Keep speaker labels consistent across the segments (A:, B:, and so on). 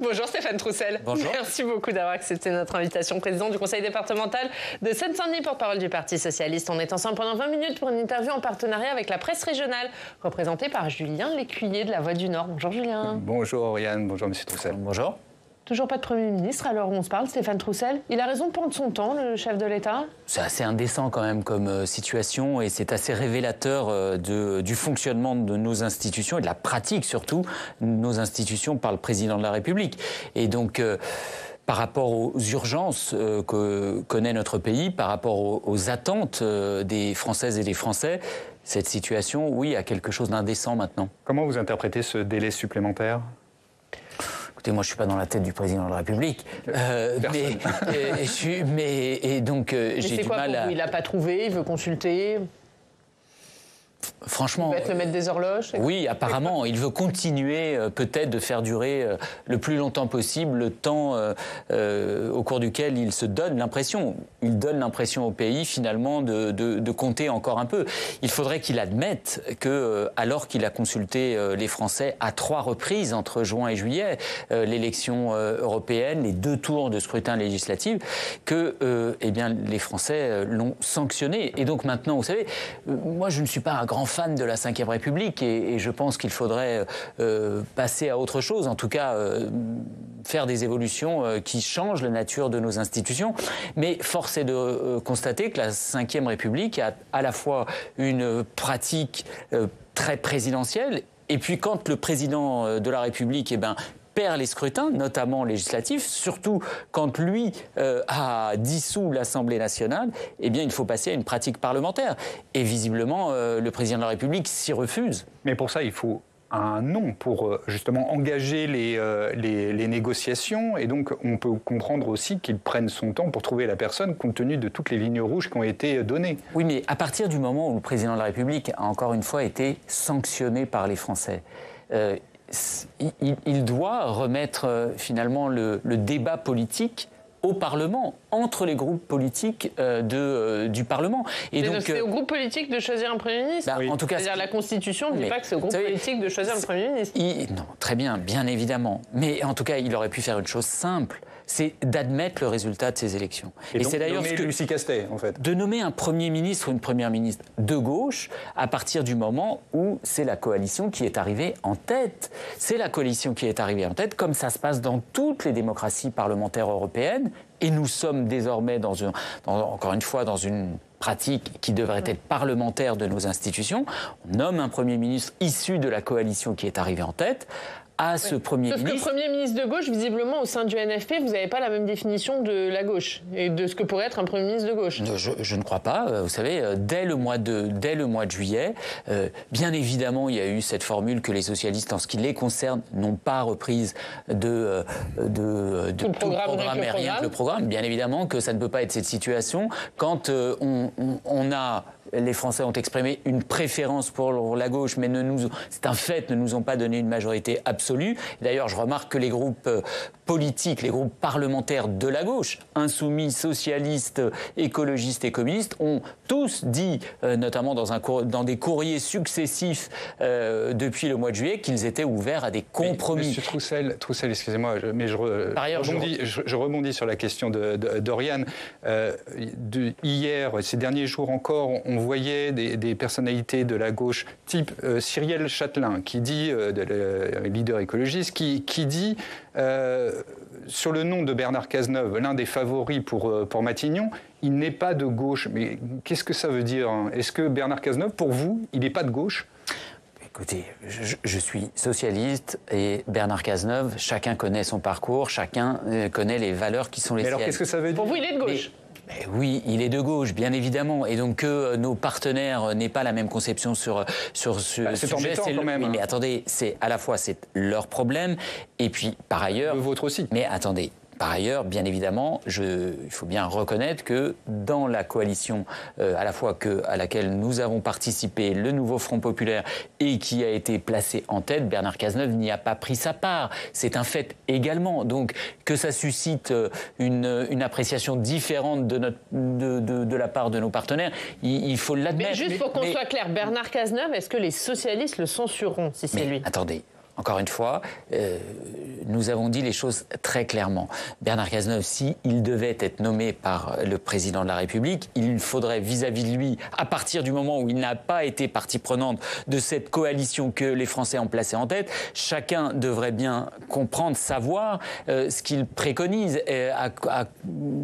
A: Bonjour Stéphane Troussel.
B: Bonjour.
A: Merci beaucoup d'avoir accepté notre invitation. Président du conseil départemental de Seine-Saint-Denis, porte-parole du Parti socialiste. On est ensemble pendant 20 minutes pour une interview en partenariat avec la presse régionale, représentée par Julien Lécuyer de La Voix du Nord. Bonjour Julien.
C: Bonjour Oriane, bonjour Monsieur Troussel.
B: Bonjour.
A: Toujours pas de Premier ministre, alors on se parle, Stéphane Troussel. Il a raison de prendre son temps, le chef de l'État?
B: C'est assez indécent quand même comme situation et c'est assez révélateur du fonctionnement de nos institutions et de la pratique surtout de nos institutions par le président de la République. Et donc par rapport aux urgences que connaît notre pays, par rapport aux attentes des Françaises et des Français, cette situation, oui, a quelque chose d'indécent maintenant.
C: Comment vous interprétez ce délai supplémentaire ?
B: Écoutez, moi, je suis pas dans la tête du président de la République, mais j'ai du mal à...
A: Il n'a pas trouvé, il veut consulter.
B: Franchement,
A: il veut être le maître des horloges.
B: Oui, apparemment, il veut continuer peut-être de faire durer le plus longtemps possible le temps au cours duquel il se donne l'impression. Il donne l'impression au pays finalement de compter encore un peu. Il faudrait qu'il admette que, alors qu'il a consulté les Français à 3 reprises entre juin et juillet, l'élection européenne, les 2 tours de scrutin législatif, que les Français l'ont sanctionné. Et donc maintenant, vous savez, moi je ne suis pas un grand fan de la Ve République et je pense qu'il faudrait passer à autre chose, en tout cas faire des évolutions qui changent la nature de nos institutions. Mais force est de constater que la Ve République a à la fois une pratique très présidentielle et puis quand le président de la République perd les scrutins, notamment législatifs, surtout quand lui a dissous l'Assemblée nationale, il faut passer à une pratique parlementaire. Et visiblement, le président de la République s'y refuse.
C: Mais pour ça, il faut un nom pour justement engager les négociations. Et donc, on peut comprendre aussi qu'il prenne son temps pour trouver la personne, compte tenu de toutes les lignes rouges qui ont été données.
B: Oui, mais à partir du moment où le président de la République a encore une fois été sanctionné par les Français, il doit remettre finalement le débat politique au Parlement, entre les groupes politiques du Parlement.
A: Et donc c'est au groupe politique de choisir un Premier ministre.
B: Oui. En tout cas,
A: c'est-à-dire la Constitution ne dit pas que c'est au groupe politique de choisir un Premier ministre.
B: Non, très bien, bien évidemment. Mais en tout cas, il aurait pu faire une chose simple, c'est d'admettre le résultat de ces élections.
C: Et donc, c'est d'ailleurs nommer Lucie Castet, en fait.
B: De nommer un Premier ministre ou une Première ministre de gauche à partir du moment où c'est la coalition qui est arrivée en tête. C'est la coalition qui est arrivée en tête, comme ça se passe dans toutes les démocraties parlementaires européennes. Et nous sommes désormais, encore une fois, dans une pratique qui devrait être parlementaire de nos institutions. On nomme un Premier ministre issu de la coalition qui est arrivée en tête. À ce Premier ministre.
A: Sauf que Premier ministre de gauche, visiblement, au sein du NFP, vous n'avez pas la même définition de la gauche et de ce que pourrait être un Premier ministre de gauche.
B: Je ne crois pas. Vous savez, dès le mois de juillet, bien évidemment, il y a eu cette formule que les socialistes, en ce qui les concerne, n'ont pas reprise de tout programme et rien que le programme. Bien évidemment que ça ne peut pas être cette situation quand on a... Les Français ont exprimé une préférence pour la gauche, mais c'est un fait, ne nous ont pas donné une majorité absolue. D'ailleurs, je remarque que les groupes politiques, les groupes parlementaires de la gauche, insoumis, socialistes, écologistes et communistes, ont tous dit, notamment dans des courriers successifs depuis le mois de juillet, qu'ils étaient ouverts à des compromis.
C: Monsieur Troussel, excusez-moi, mais je rebondis sur la question d'Oriane. Hier, ces derniers jours encore, on voyait des personnalités de la gauche, type Cyrielle Châtelain, qui dit, leader écologiste, qui dit sur le nom de Bernard Cazeneuve, l'un des favoris pour Matignon, il n'est pas de gauche. Mais qu'est-ce que ça veut dire ? Est-ce que Bernard Cazeneuve, pour vous, il n'est pas de gauche ?
B: Écoutez, je suis socialiste et Bernard Cazeneuve, chacun connaît son parcours, chacun connaît les valeurs qui sont les siennes.
C: Mais alors qu'est-ce que ça veut dire ?
A: Pour vous, il est de gauche ?
B: Mais oui, il est de gauche, bien évidemment. Et donc que nos partenaires n'aient pas la même conception sur ce sujet.
C: C'est embêtant quand même.
B: Oui, mais attendez, à la fois c'est leur problème, et puis par ailleurs...
C: Le vôtre aussi.
B: Mais attendez... Par ailleurs, bien évidemment, il faut bien reconnaître que dans la coalition à la fois à laquelle nous avons participé, le Nouveau Front Populaire, et qui a été placé en tête, Bernard Cazeneuve n'y a pas pris sa part. C'est un fait également. Donc que ça suscite une appréciation différente de la part de nos partenaires, il faut l'admettre.
A: Mais juste pour qu'on soit clair, Bernard Cazeneuve, est-ce que les socialistes le censureront si c'est lui ?
B: Attendez. encore une fois, nous avons dit les choses très clairement. Bernard Cazeneuve, s'il devait être nommé par le président de la République, il faudrait vis-à-vis de lui, à partir du moment où il n'a pas été partie prenante de cette coalition que les Français ont placée en tête, chacun devrait bien comprendre, savoir ce qu'il préconise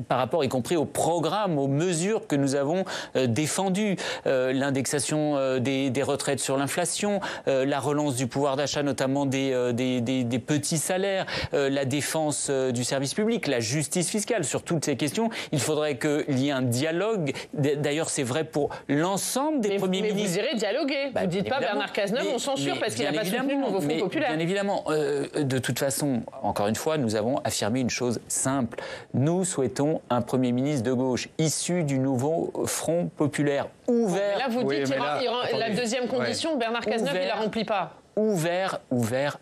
B: par rapport y compris au programme, aux mesures que nous avons défendues. L'indexation des retraites sur l'inflation, la relance du pouvoir d'achat, notamment des petits salaires, la défense du service public, la justice fiscale. Sur toutes ces questions, il faudrait qu'il y ait un dialogue. D'ailleurs, c'est vrai pour l'ensemble des premiers ministres.
A: Mais vous irez dialoguer. Vous ne dites pas Bernard Cazeneuve, on censure parce qu'il n'a pas soutenu le nouveau Front populaire.
B: Bien évidemment. De toute façon, encore une fois, nous avons affirmé une chose simple. Nous souhaitons un Premier ministre de gauche issu du nouveau Front populaire ouvert.
A: Mais là, vous dites la deuxième condition, Bernard Cazeneuve, il ne la remplit pas.
B: Ouvert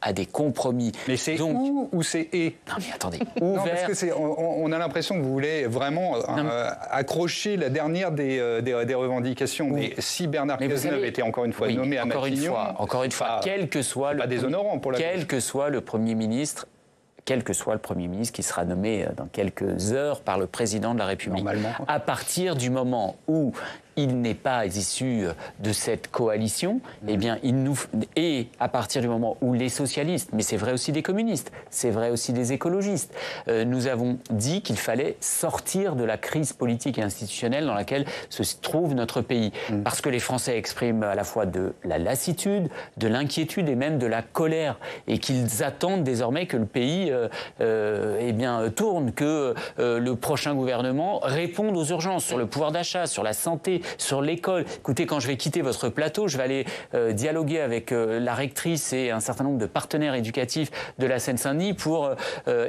B: à des compromis.
C: Mais c'est donc, ou c'est et?
B: Non mais attendez,
C: ouvert... Non, parce que on a l'impression que vous voulez vraiment accrocher la dernière des revendications. Mais si Bernard Cazeneuve était encore une fois nommé à Matignon...
B: Encore une fois, quel que soit le Premier ministre, quel que soit le Premier ministre qui sera nommé dans quelques heures par le Président de la République.
C: Normalement.
B: À partir du moment où il n'est pas issu de cette coalition, eh bien, et à partir du moment où les socialistes, mais c'est vrai aussi des communistes, c'est vrai aussi des écologistes, nous avons dit qu'il fallait sortir de la crise politique et institutionnelle dans laquelle se trouve notre pays. Parce que les Français expriment à la fois de la lassitude, de l'inquiétude et même de la colère, et qu'ils attendent désormais que le pays tourne, que le prochain gouvernement réponde aux urgences sur le pouvoir d'achat, sur la santé, sur l'école. Écoutez, quand je vais quitter votre plateau, je vais aller dialoguer avec la rectrice et un certain nombre de partenaires éducatifs de la Seine-Saint-Denis pour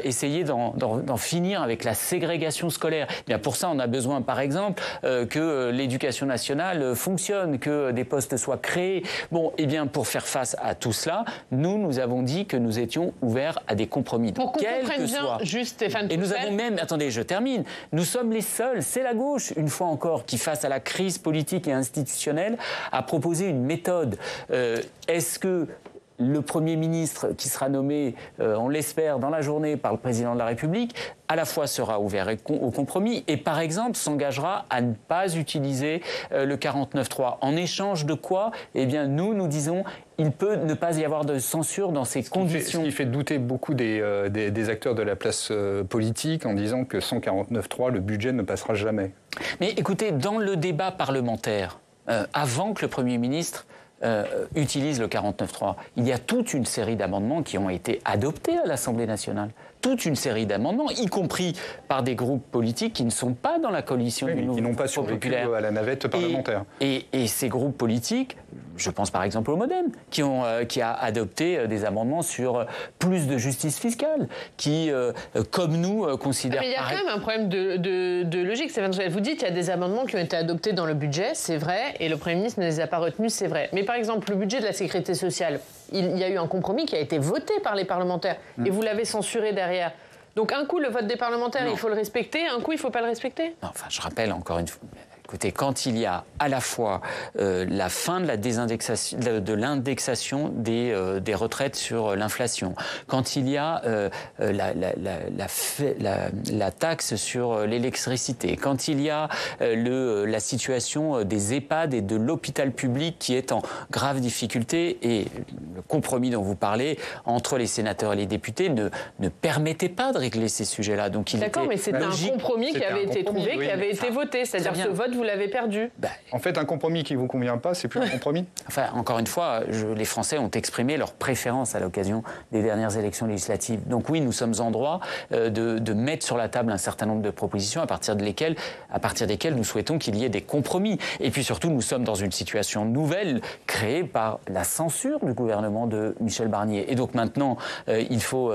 B: essayer d'en finir avec la ségrégation scolaire. Eh bien, pour ça, on a besoin, par exemple, que l'éducation nationale fonctionne, que des postes soient créés. Bon, eh bien, pour faire face à tout cela, nous avons dit que nous étions ouverts à des compromis.
A: Pour qu'on comprenne bien, juste Stéphane Toussel.
B: Et nous avons même, attendez, je termine, nous sommes les seuls, c'est la gauche, une fois encore, qui face à la crise politique et institutionnelle, a proposé une méthode. Est-ce que le Premier ministre qui sera nommé, on l'espère, dans la journée par le Président de la République, à la fois sera ouvert au compromis et, par exemple, s'engagera à ne pas utiliser le 49.3. En échange de quoi? Eh bien, nous disons, il peut ne pas y avoir de censure dans ces conditions.
C: Ce qui fait douter beaucoup des acteurs de la place politique en disant que sans 49.3, le budget ne passera jamais.
B: Mais écoutez, dans le débat parlementaire, avant que le Premier ministre utilise le 49.3. Il y a toute une série d'amendements qui ont été adoptés à l'Assemblée nationale. Toute une série d'amendements, y compris par des groupes politiques qui ne sont pas dans la coalition du nouveau
C: qui n'ont pas survécu à la navette parlementaire.
B: Et ces groupes politiques, je pense par exemple au MoDem, qui a adopté des amendements sur plus de justice fiscale, qui, comme nous, considèrent...
A: Mais il y a quand même un problème de logique. Vous dites qu'il y a des amendements qui ont été adoptés dans le budget, c'est vrai, et le Premier ministre ne les a pas retenus, c'est vrai. Mais par exemple, le budget de la sécurité sociale, il y a eu un compromis qui a été voté par les parlementaires, et vous l'avez censuré derrière. Donc un coup, le vote des parlementaires, il faut le respecter, un coup, il ne faut pas le respecter?
B: Non, enfin, je rappelle encore une fois... Écoutez, quand il y a à la fois la fin de l'indexation des retraites sur l'inflation, quand il y a la taxe sur l'électricité, quand il y a la situation des EHPAD et de l'hôpital public qui est en grave difficulté, et le compromis dont vous parlez entre les sénateurs et les députés ne permettait pas de régler ces sujets-là. Donc
A: d'accord, mais c'était un compromis qui avait été trouvé, qui avait été voté. C'est-à-dire que ce vote, vous l'avez perdu.
C: En fait, un compromis qui ne vous convient pas, c'est plus un compromis.
B: Enfin, encore une fois, les Français ont exprimé leur préférence à l'occasion des dernières élections législatives. Donc oui, nous sommes en droit de mettre sur la table un certain nombre de propositions à partir desquelles nous souhaitons qu'il y ait des compromis. Et puis surtout, nous sommes dans une situation nouvelle créée par la censure du gouvernement de Michel Barnier. Et donc maintenant, il faut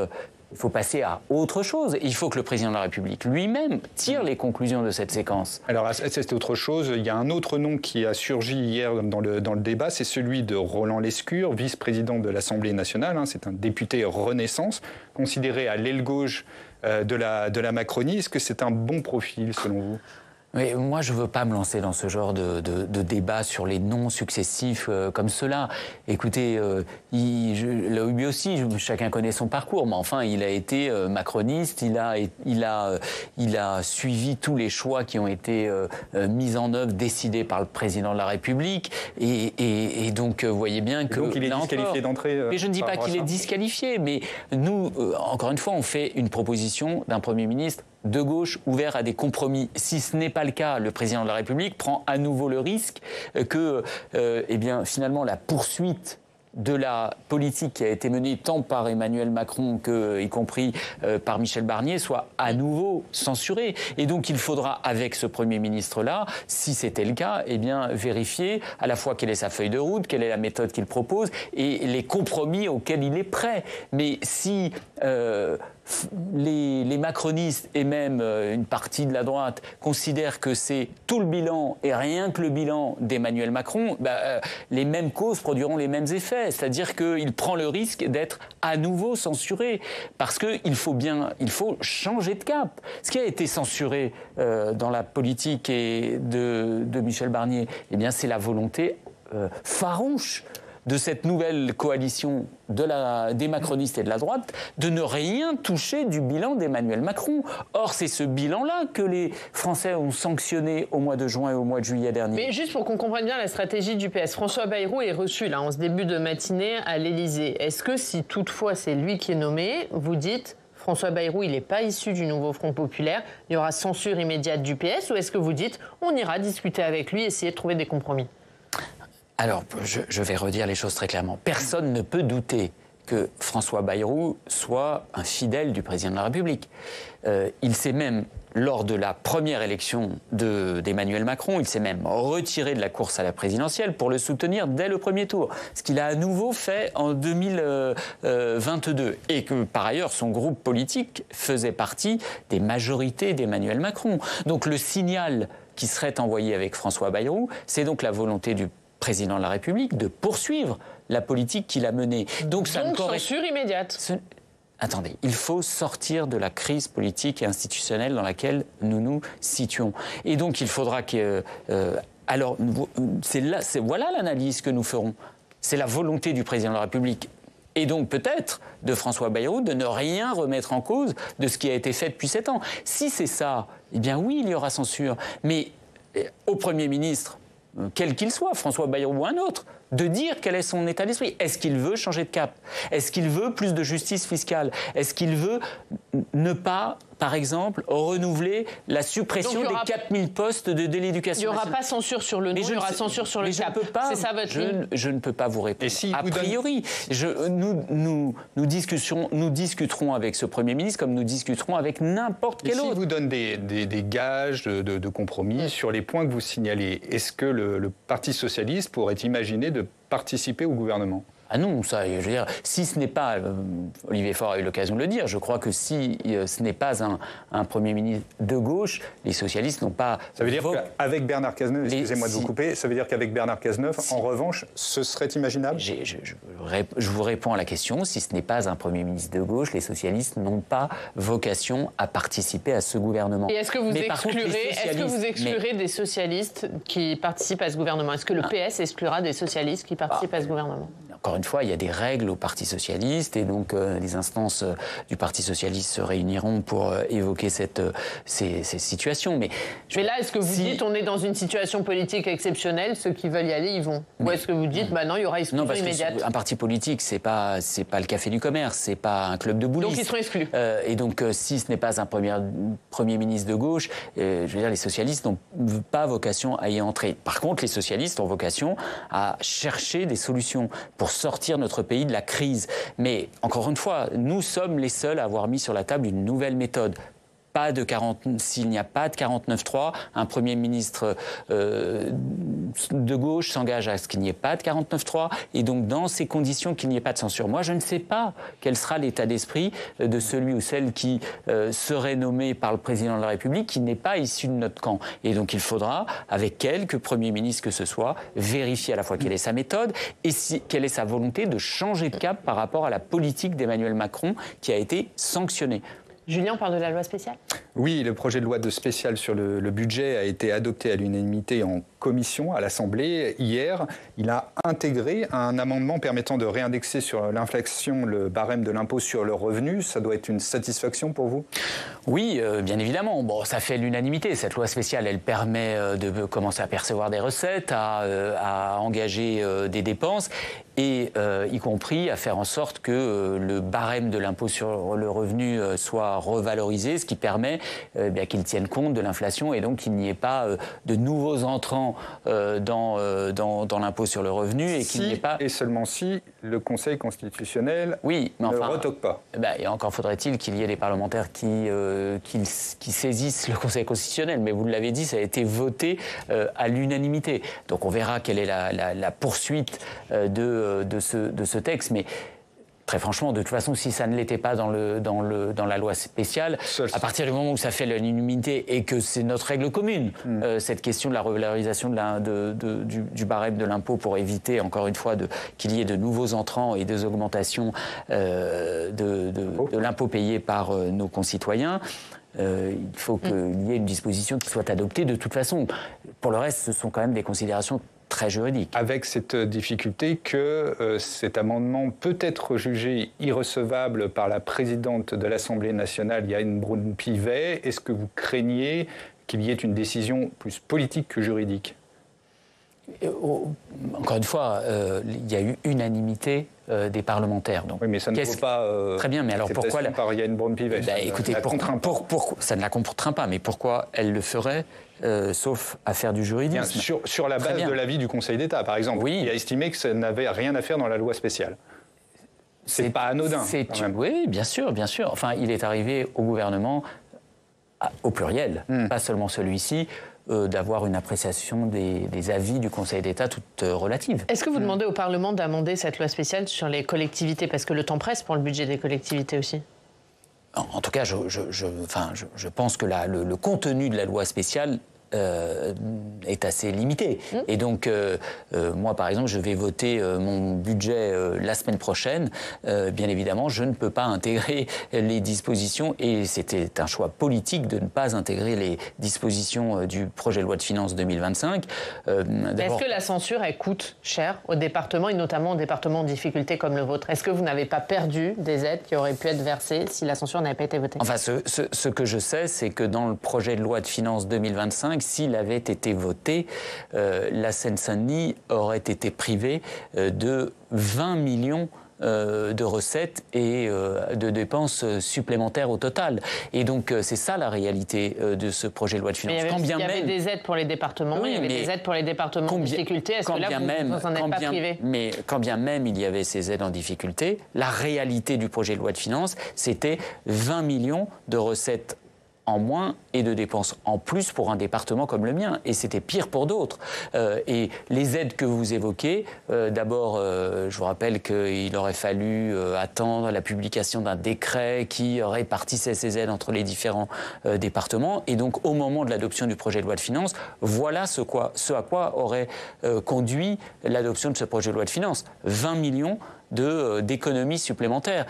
B: passer à autre chose. Il faut que le président de la République lui-même tire les conclusions de cette séquence.
C: Alors, c'est autre chose. Il y a un autre nom qui a surgi hier dans le débat, c'est celui de Roland Lescure, vice-président de l'Assemblée nationale. C'est un député Renaissance, considéré à l'aile gauche de la Macronie. Est-ce que c'est un bon profil, selon vous ?
B: Mais moi, je ne veux pas me lancer dans ce genre de débat sur les noms successifs comme cela. Écoutez, lui aussi, chacun connaît son parcours, mais enfin, il a été macroniste, il a suivi tous les choix qui ont été mis en œuvre, décidés par le président de la République, et donc, vous voyez bien que...
C: Donc, il est disqualifié d'entrée.
B: Mais je ne dis pas qu'il est disqualifié, mais nous, encore une fois, on fait une proposition d'un Premier ministre de gauche, ouvert à des compromis. Si ce n'est pas le cas, le président de la République prend à nouveau le risque que, finalement, la poursuite de la politique qui a été menée tant par Emmanuel Macron que, y compris par Michel Barnier, soit à nouveau censurée. Et donc, il faudra, avec ce Premier ministre-là, si c'était le cas, vérifier à la fois quelle est sa feuille de route, quelle est la méthode qu'il propose et les compromis auxquels il est prêt. Mais si... les macronistes et même une partie de la droite considèrent que c'est tout le bilan et rien que le bilan d'Emmanuel Macron, les mêmes causes produiront les mêmes effets. C'est-à-dire qu'il prend le risque d'être à nouveau censuré. Parce qu'il faut changer de cap. Ce qui a été censuré dans la politique de Michel Barnier, c'est la volonté farouche de cette nouvelle coalition des macronistes et de la droite, de ne rien toucher du bilan d'Emmanuel Macron. Or, c'est ce bilan-là que les Français ont sanctionné au mois de juin et au mois de juillet dernier.
A: Mais juste pour qu'on comprenne bien la stratégie du PS, François Bayrou est reçu là, en ce début de matinée à l'Élysée. Est-ce que si toutefois c'est lui qui est nommé, vous dites... François Bayrou, il n'est pas issu du nouveau Front populaire, il y aura censure immédiate du PS, ou est-ce que vous dites on ira discuter avec lui, essayer de trouver des compromis ?
B: Alors, je vais redire les choses très clairement. Personne ne peut douter que François Bayrou soit un fidèle du président de la République. Il s'est même, lors de la première élection d'Emmanuel Macron, il s'est même retiré de la course à la présidentielle pour le soutenir dès le premier tour. Ce qu'il a à nouveau fait en 2022. Et que, par ailleurs, son groupe politique faisait partie des majorités d'Emmanuel Macron. Donc, le signal qui serait envoyé avec François Bayrou, c'est donc la volonté du président de la République de poursuivre la politique qu'il a menée. Donc
A: censure immédiate.
B: Attendez, il faut sortir de la crise politique et institutionnelle dans laquelle nous nous situons. Et donc il faudra que... voilà l'analyse que nous ferons. C'est la volonté du président de la République. Et donc peut-être de François Bayrou de ne rien remettre en cause de ce qui a été fait depuis 7 ans. Si c'est ça, oui, il y aura censure. Mais au Premier ministre, quel qu'il soit, François Bayrou ou un autre, de dire quel est son état d'esprit. Est-ce qu'il veut changer de cap ? Est-ce qu'il veut plus de justice fiscale ? Est-ce qu'il veut ne pas, par exemple, renouveler la suppression des 4000 postes de l'éducation nationale ?
A: Il n'y aura pas censure sur le nom, il y aura censure sur le cap. C'est ça votre ligne ?
B: Je ne peux pas vous répondre. A priori, nous discuterons avec ce Premier ministre comme nous discuterons avec n'importe quel autre.
C: Si vous donne des gages de compromis sur les points que vous signalez, est-ce que le Parti socialiste pourrait imaginer de participer au gouvernement ?
B: Ah non, ça, je veux dire, si ce n'est pas, Olivier Faure a eu l'occasion de le dire, je crois que si ce n'est pas un Premier ministre de gauche, les socialistes n'ont pas...
C: Ça veut dire qu'avec Bernard Cazeneuve, excusez-moi de vous couper, ça veut dire qu'avec Bernard Cazeneuve, en revanche, ce serait imaginable ?
B: Je vous réponds à la question, si ce n'est pas un Premier ministre de gauche, les socialistes n'ont pas vocation à participer à ce gouvernement.
A: Et est-ce que vous exclurez des socialistes qui participent à ce gouvernement ? Est-ce que le PS exclura des socialistes qui participent à ce gouvernement ?
B: Encore une fois, il y a des règles au Parti socialiste et donc les instances du Parti socialiste se réuniront pour évoquer ces situations. Mais
A: là, est-ce que vous dites on est dans une situation politique exceptionnelle, ceux qui veulent y aller, ils vont ? Ou est-ce que vous dites non, il y aura exclusion immédiate ?
B: Un parti politique, c'est pas le café du commerce, c'est pas un club de boulistes.
A: Donc ils seront exclus.
B: Et donc si ce n'est pas un premier ministre de gauche, je veux dire, les socialistes n'ont pas vocation à y entrer. Par contre, les socialistes ont vocation à chercher des solutions pour sortir notre pays de la crise. Mais encore une fois, nous sommes les seuls à avoir mis sur la table une nouvelle méthode. S'il n'y a pas de 49.3, un Premier ministre de gauche s'engage à ce qu'il n'y ait pas de 49.3 et donc dans ces conditions qu'il n'y ait pas de censure. Moi, je ne sais pas quel sera l'état d'esprit de celui ou celle qui serait nommé par le président de la République qui n'est pas issu de notre camp. Et donc il faudra, avec quelque Premier ministre que ce soit, vérifier à la fois quelle est sa méthode et quelle est sa volonté de changer de cap par rapport à la politique d'Emmanuel Macron qui a été sanctionnée.
A: Julien, on parle de la loi spéciale ?
C: Oui, le projet de loi spéciale sur le budget a été adopté à l'unanimité en commission à l'Assemblée hier. Il a intégré un amendement permettant de réindexer sur l'inflation le barème de l'impôt sur le revenu. Ça doit être une satisfaction pour vous ?
B: Oui, bien évidemment. Bon, ça fait l'unanimité. Cette loi spéciale, elle permet de commencer à percevoir des recettes, à engager des dépenses et y compris à faire en sorte que le barème de l'impôt sur le revenu soit revalorisé, ce qui permet qu'il tienne compte de l'inflation et donc qu'il n'y ait pas de nouveaux entrants dans l'impôt sur le revenu et qu'il n'y ait pas...
C: Et seulement si le Conseil constitutionnel ne retoque pas.
B: Et encore faudrait-il qu'il y ait des parlementaires qui saisissent le Conseil constitutionnel. Mais vous l'avez dit, ça a été voté à l'unanimité. Donc on verra quelle est la poursuite de ce texte. Mais très franchement, de toute façon, si ça ne l'était pas dans la loi spéciale, à partir du moment où ça fait l'unanimité et que c'est notre règle commune, cette question de la revalorisation du barème de l'impôt pour éviter, encore une fois, qu'il y ait de nouveaux entrants et des augmentations de l'impôt payé par nos concitoyens, il faut qu'il y ait une disposition qui soit adoptée de toute façon. Pour le reste, ce sont quand même des considérations très juridique.
C: Avec cette difficulté que cet amendement peut être jugé irrecevable par la présidente de l'Assemblée nationale, Yaël Braun-Pivet. Est-ce que vous craignez qu'il y ait une décision plus politique que juridique ?
B: Encore une fois, il y a eu unanimité des parlementaires. Donc,
C: oui, mais ça ne vaut pas...
B: Très bien, mais alors pourquoi...
C: par Yaël Braun-Pivet,
B: écoutez, ça ne la contraint pas, mais pourquoi elle le ferait sauf à faire du juridisme.
C: Sur la base de l'avis du Conseil d'État, par exemple, qui a estimé que ça n'avait rien à faire dans la loi spéciale. C'est pas anodin. Quand même.
B: Oui, bien sûr, bien sûr. Enfin, il est arrivé au gouvernement, au pluriel, pas seulement celui-ci, d'avoir une appréciation des avis du Conseil d'État toute relative.
A: Est-ce que vous demandez au Parlement d'amender cette loi spéciale sur les collectivités ? Parce que le temps presse pour le budget des collectivités aussi.
B: En tout cas, je pense que le contenu de la loi spéciale est assez limité. Et donc, moi, par exemple, je vais voter mon budget la semaine prochaine. Bien évidemment, je ne peux pas intégrer les dispositions, et c'était un choix politique de ne pas intégrer les dispositions du projet de loi de finances 2025.
A: Est-ce que la censure, elle coûte cher aux départements, et notamment aux départements en difficulté comme le vôtre ? Est-ce que vous n'avez pas perdu des aides qui auraient pu être versées si la censure n'avait pas été votée ?
B: Enfin, ce que je sais, c'est que dans le projet de loi de finances 2025, s'il avait été voté, la Seine-Saint-Denis aurait été privée de 20 millions de recettes et de dépenses supplémentaires au total. Et donc, c'est ça la réalité de ce projet de loi de finances.
A: Il y avait des aides pour les départements, il y avait des aides pour les départements en difficulté. Est-ce que là, vous n'en êtes pas privé ?
B: Mais quand bien même il y avait ces aides en difficulté, la réalité du projet de loi de finances, c'était 20 millions de recettes en moins et de dépenses en plus pour un département comme le mien. Et c'était pire pour d'autres. Et les aides que vous évoquez, d'abord, je vous rappelle qu'il aurait fallu attendre la publication d'un décret qui répartissait ces aides entre les différents départements. Et donc, au moment de l'adoption du projet de loi de finances, voilà ce à quoi aurait conduit l'adoption de ce projet de loi de finances. 20 millions d'économies supplémentaires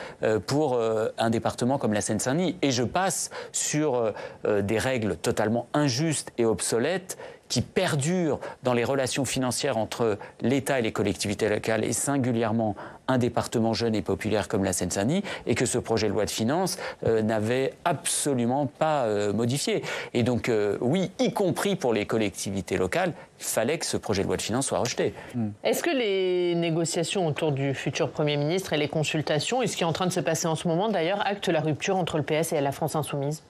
B: pour un département comme la Seine-Saint-Denis. Et je passe sur des règles totalement injustes et obsolètes qui perdurent dans les relations financières entre l'État et les collectivités locales, et singulièrement un département jeune et populaire comme la Seine-Saint-Denis, et que ce projet de loi de finances n'avait absolument pas modifié. Et donc, oui, y compris pour les collectivités locales, il fallait que ce projet de loi de finances soit rejeté.
A: Est-ce que les négociations autour du futur Premier ministre et les consultations, et ce qui est en train de se passer en ce moment d'ailleurs, actent la rupture entre le PS et la France Insoumise ?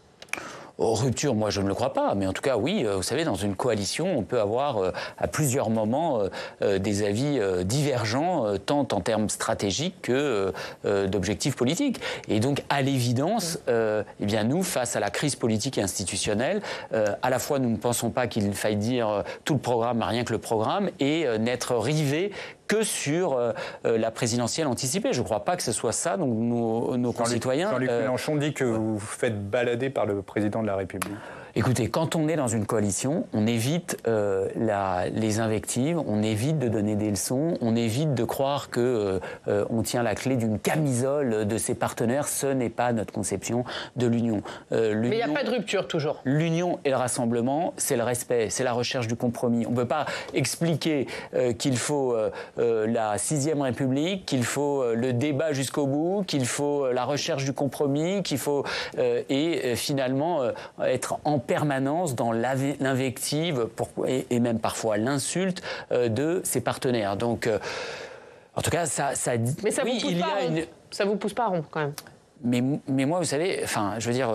B: Rupture, moi je ne le crois pas, mais en tout cas oui, vous savez, dans une coalition, on peut avoir à plusieurs moments des avis divergents, tant en termes stratégiques que d'objectifs politiques. Et donc, à l'évidence, eh bien nous, face à la crise politique et institutionnelle, à la fois nous ne pensons pas qu'il faille dire tout le programme, rien que le programme, et n'être rivés que sur la présidentielle anticipée. Je ne crois pas que ce soit ça, donc nos concitoyens...
C: Jean-Luc Mélenchon dit que vous vous faites balader par le président de la République.
B: Écoutez, quand on est dans une coalition, on évite les invectives, on évite de donner des leçons, on évite de croire que on tient la clé d'une camisole de ses partenaires. Ce n'est pas notre conception de l'union.
A: Mais il n'y a pas de rupture toujours.
B: L'union et le rassemblement, c'est le respect, c'est la recherche du compromis. On ne peut pas expliquer qu'il faut la 6e République, qu'il faut le débat jusqu'au bout, qu'il faut la recherche du compromis, qu'il faut finalement être en permanence dans l'invective et même parfois l'insulte de ses partenaires. Donc, en tout cas, ça
A: mais ça oui, ça vous pousse pas rond quand même.
B: Mais moi, vous savez, enfin, je veux dire,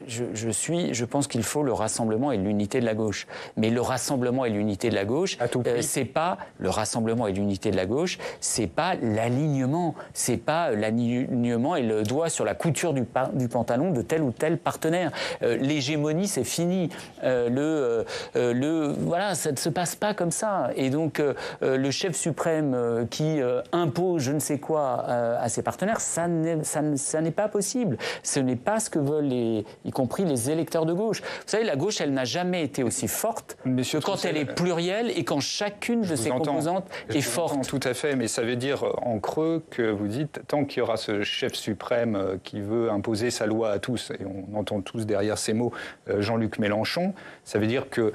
B: je pense qu'il faut le rassemblement et l'unité de la gauche. Mais le rassemblement et l'unité de la gauche, c'est pas le rassemblement et l'unité de la gauche, c'est pas l'alignement, c'est pas l'alignement et le doigt sur la couture du pantalon de tel ou tel partenaire. L'hégémonie, c'est fini. Voilà, ça ne se passe pas comme ça. Et donc, le chef suprême qui impose je ne sais quoi à ses partenaires, ça n'est pas possible. Ce n'est pas ce que veulent y compris les électeurs de gauche. Vous savez, la gauche, elle n'a jamais été aussi forte que quand elle est plurielle et quand chacune de ses composantes est forte.
C: Tout à fait, mais ça veut dire en creux que vous dites, tant qu'il y aura ce chef suprême qui veut imposer sa loi à tous, et on entend tous derrière ces mots Jean-Luc Mélenchon, ça veut dire que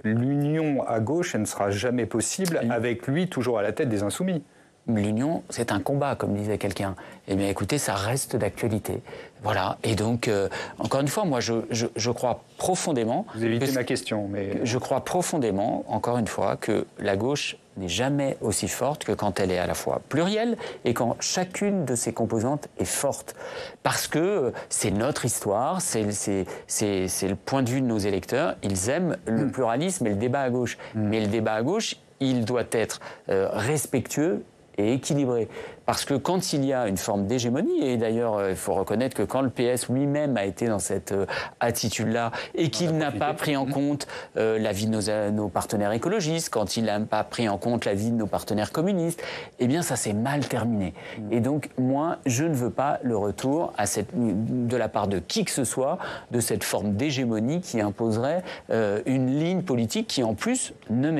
C: l'union à gauche, elle ne sera jamais possible avec lui toujours à la tête des Insoumis.
B: L'union, c'est un combat, comme disait quelqu'un. Eh bien, écoutez, ça reste d'actualité. Voilà. Et donc, encore une fois, moi, je crois profondément...
C: Vous évitez ma question, mais...
B: Je crois profondément, encore une fois, que la gauche n'est jamais aussi forte que quand elle est à la fois plurielle et quand chacune de ses composantes est forte. Parce que c'est notre histoire, c'est le point de vue de nos électeurs. Ils aiment le pluralisme et le débat à gauche. Mais le débat à gauche, il doit être respectueux et équilibré. Parce que quand il y a une forme d'hégémonie, et d'ailleurs il faut reconnaître que quand le PS lui-même a été dans cette attitude-là et qu'il n'a pas pris en compte l'avis de nos partenaires écologistes, quand il n'a pas pris en compte l'avis de nos partenaires communistes, eh bien ça s'est mal terminé. Et donc moi, je ne veux pas le retour de la part de qui que ce soit de cette forme d'hégémonie qui imposerait une ligne politique qui en plus ne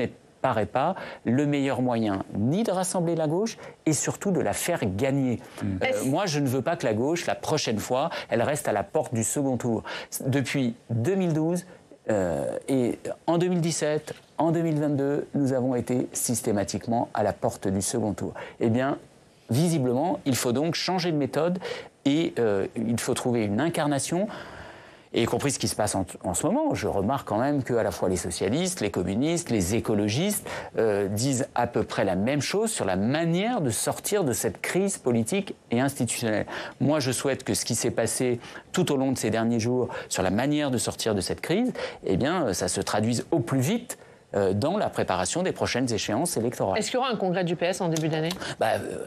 B: paraît pas le meilleur moyen ni de rassembler la gauche et surtout de la faire gagner. Moi, je ne veux pas que la gauche, la prochaine fois, elle reste à la porte du second tour. Depuis 2012 et en 2017, en 2022, nous avons été systématiquement à la porte du second tour. Eh bien, visiblement, il faut donc changer de méthode et il faut trouver une incarnation. Et y compris ce qui se passe en ce moment, je remarque quand même qu'à la fois les socialistes, les communistes, les écologistes disent à peu près la même chose sur la manière de sortir de cette crise politique et institutionnelle. Moi, je souhaite que ce qui s'est passé tout au long de ces derniers jours sur la manière de sortir de cette crise, eh bien, ça se traduise au plus vite dans la préparation des prochaines échéances électorales.
A: Est-ce qu'il y aura un congrès du PS en début d'année ?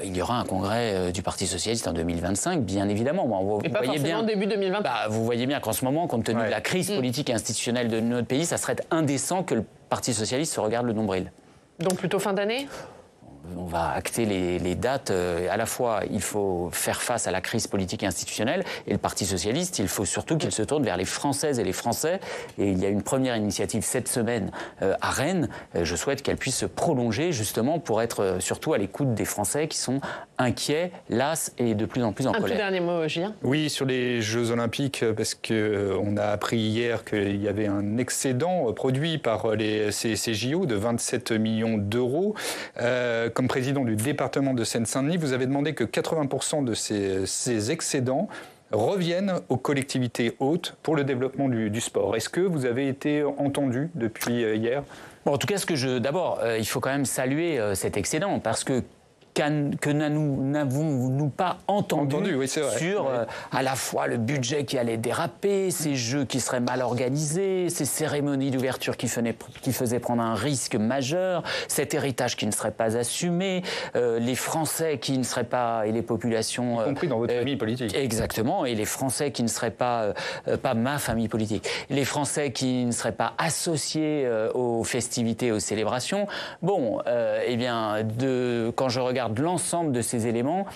B: Il y aura un congrès du Parti socialiste en 2025, bien évidemment.
A: Mais pas forcément début 2023.
B: Vous voyez bien qu'en ce moment, compte tenu de la crise politique et institutionnelle de notre pays, ça serait indécent que le Parti socialiste se regarde le nombril.
A: Donc plutôt fin d'année ?
B: On va acter les dates. À la fois, il faut faire face à la crise politique et institutionnelle. Et le Parti socialiste, il faut surtout qu'il se tourne vers les Françaises et les Français. Et il y a une première initiative cette semaine à Rennes. Je souhaite qu'elle puisse se prolonger justement pour être surtout à l'écoute des Français qui sont inquiets, las et de plus en plus en colère.
A: Un tout dernier mot, Julien.
C: Oui, sur les Jeux Olympiques, parce qu'on a appris hier qu'il y avait un excédent produit par ces JO de 27 millions d'euros. Comme président du département de Seine-Saint-Denis, vous avez demandé que 80% de ces excédents reviennent aux collectivités hôtes pour le développement du sport. Est-ce que vous avez été entendu depuis hier ?
B: En tout cas, d'abord, il faut quand même saluer cet excédent parce que n'avons-nous pas entendu
C: oui,
B: sur à la fois le budget qui allait déraper, ces jeux qui seraient mal organisés, ces cérémonies d'ouverture qui faisaient prendre un risque majeur, cet héritage qui ne serait pas assumé, les Français qui ne seraient pas, et les populations...
C: Y compris dans votre famille politique.
B: Exactement, et les Français qui ne seraient pas ma famille politique, les Français qui ne seraient pas associés aux festivités, aux célébrations. Bon, eh bien, quand je regarde regarde l'ensemble de ces éléments,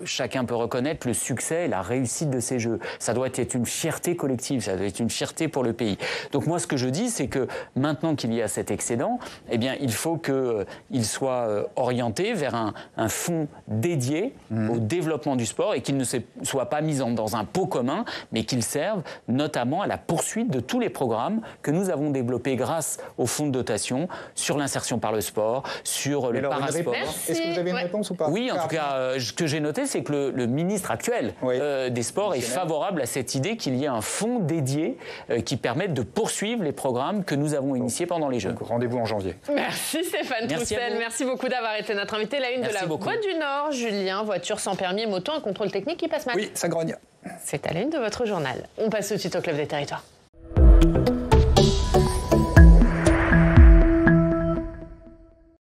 B: chacun peut reconnaître le succès et la réussite de ces Jeux. Ça doit être une fierté collective, ça doit être une fierté pour le pays. Donc moi, ce que je dis, c'est que maintenant qu'il y a cet excédent, eh bien, il faut qu'il soit orienté vers un fonds dédié au développement du sport et qu'il ne soit pas mis dans un pot commun, mais qu'il serve notamment à la poursuite de tous les programmes que nous avons développés grâce au fonds de dotation sur l'insertion par le sport, sur le parasport.
D: Est-ce que vous avez une réponse ou pas?
B: Oui, en tout cas, ce que j'ai noté, c'est que le ministre actuel des Sports est favorable à cette idée qu'il y ait un fonds dédié qui permette de poursuivre les programmes que nous avons initiés pendant les Jeux.
C: Rendez-vous en janvier.
A: Merci Stéphane Troussel. Merci beaucoup d'avoir été notre invité. La une de la Voix du Nord, Julien, voiture sans permis et moto, un contrôle technique qui passe mal.
C: Oui, ça grogne.
A: C'est à la une de votre journal. On passe tout de suite au Club des Territoires.